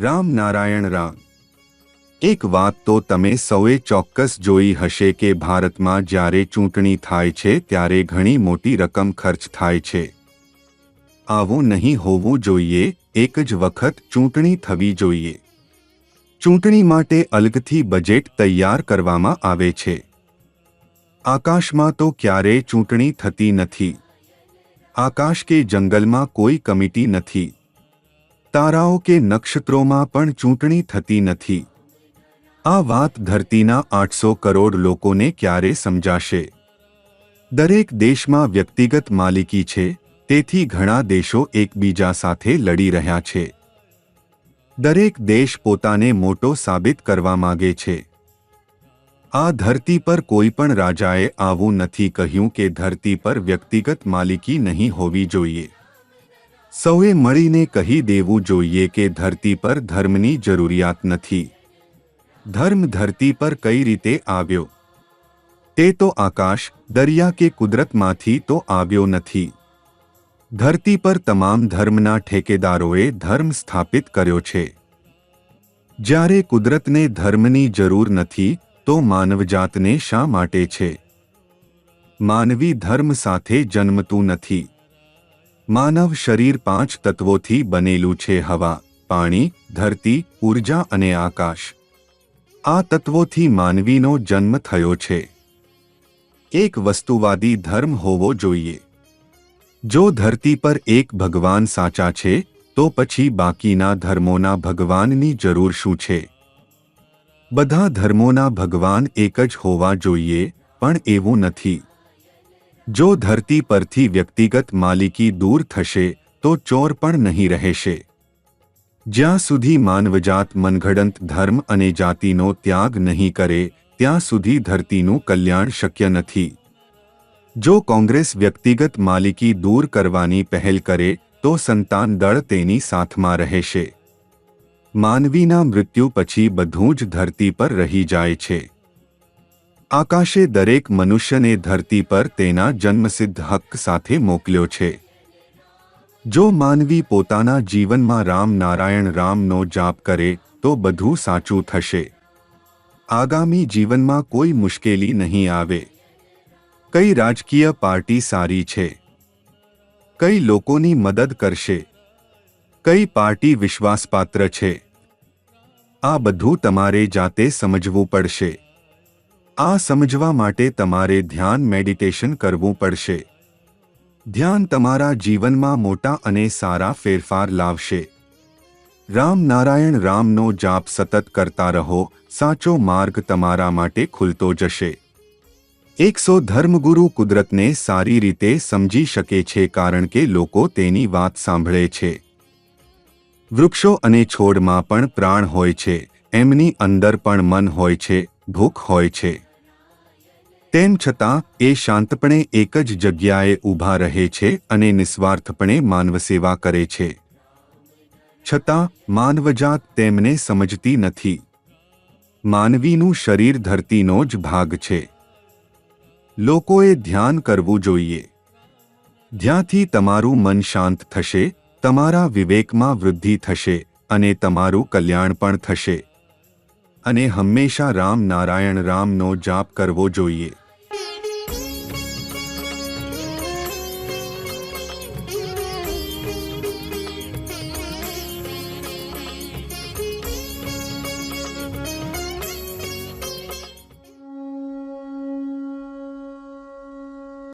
રામ નારાયણ રામ। એક વાત તો તમે સૌએ ચોક્કસ જોઈ હશે કે ભારતમાં જ્યારે ચૂંટણી થાય છે ત્યારે ઘણી મોટી રકમ ખર્ચ થાય છે। આવું નહીં હોવું જોઈએ। એક જ વખત ચૂંટણી થવી જોઈએ। ચૂંટણી માટે અલગથી બજેટ તૈયાર કરવામાં આવે છે। આકાશમાં તો ક્યારેય ચૂંટણી થતી નથી। આકાશ કે જંગલમાં કોઈ કમિટી નથી। તારાઓ કે નક્ષત્રોમાં પણ ચૂંટણી થતી નથી। આ વાત ધરતીના 800 કરોડ લોકોને ક્યારે સમજાશે? દરેક દેશમાં વ્યક્તિગત માલિકી છે, તેથી ઘણા દેશો એકબીજા સાથે લડી રહ્યા છે। દરેક દેશ પોતાને મોટો સાબિત કરવા માંગે છે। આ ધરતી પર કોઈ પણ રાજાએ આવું નથી કહ્યું કે ધરતી પર વ્યક્તિગત માલિકી નહીં હોવી જોઈએ। સૌએ મળીને કહી દેવું જોઈએ કે ધરતી પર ધર્મની જરૂરિયાત નથી। ધર્મ ધરતી પર કઈ રીતે આવ્યો? તે તો આકાશ, દરિયા કે કુદરતમાંથી તો આવ્યો નથી। ધરતી પર તમામ ધર્મના ઠેકેદારોએ ધર્મ સ્થાપિત કર્યો છે। જ્યારે કુદરતને ધર્મની જરૂર નથી તો માનવજાતને શા માટે છે? માનવી ધર્મ સાથે જન્મતું નથી। માનવ શરીર 5 તત્વોથી બનેલું છે: હવા, પાણી, ધરતી, ઊર્જા અને આકાશ। આ તત્વોથી માનવીનો જન્મ થયો છે। એક વસ્તુવાદી ધર્મ હોવો જોઈએ। જો ધરતી પર એક ભગવાન સાચા છે તો પછી બાકીના ધર્મોના ભગવાનની જરૂર શું છે? બધા ધર્મોના ભગવાન એક જ હોવા જોઈએ, પણ એવું નથી। જો ધરતી પરથી વ્યક્તિગત માલિકી દૂર થશે તો ચોર પણ નહીં રહેશે। જ્યાં સુધી માનવજાત મનગઢંત ધર્મ અને જાતિનો ત્યાગ નહીં કરે ત્યાં સુધી ધરતીનું કલ્યાણ શક્ય નથી। જો કોંગ્રેસ વ્યક્તિગત માલિકી દૂર કરવાની પહેલ કરે તો સંતાન દળ તેની સાથમાં રહેશે। માનવીના મૃત્યુ પછી બધું જ ધરતી પર રહી જાય છે। આકાશે દરેક મનુષ્યને ધરતી પર તેના જન્મસિદ્ધ હક્ક સાથે મોકલ્યો છે। જો માનવી પોતાના જીવનમાં રામ નારાયણ રામનો જાપ કરે તો બધું સાચું થશે। આગામી જીવનમાં કોઈ મુશ્કેલી નહીં આવે। કઈ રાજકીય પાર્ટી સારી છે? કઈ લોકોની મદદ કરશે? કઈ પાર્ટી વિશ્વાસપાત્ર છે? આ બધું તમારે જાતે સમજવું પડશે। આ સમજવા માટે તમારે ધ્યાન મેડિટેશન કરવું પડશે। ધ્યાન તમારા જીવનમાં મોટા અને સારા ફેરફાર લાવશે। રામ નારાયણ રામનો જાપ સતત કરતા રહો, સાચો માર્ગ તમારા માટે ખુલતો જશે। 100 ધર્મગુરુ કુદરતને સારી રીતે સમજી શકે છે કારણ કે લોકો તેની વાત સાંભળે છે। વૃક્ષો અને છોડમાં પણ પ્રાણ હોય છે, એમની અંદર પણ મન હોય છે, ભૂખ હોય છે। તેમ છતાં એ શાંતપણે એક જ જગ્યાએ ઊભા રહે છે અને નિસ્વાર્થપણે માનવસેવા કરે છે। છતાં માનવજાત તેમને સમજતી નથી। માનવીનું શરીર ધરતીનો જ ભાગ છે। લોકોએ ધ્યાન કરવું જોઈએ। ધ્યાનથી તમારું મન શાંત થશે, તમારા વિવેકમાં વૃદ્ધિ થશે અને તમારું કલ્યાણ પણ થશે। અને હંમેશા રામ નારાયણ રામનો જાપ કરવો જોઈએ।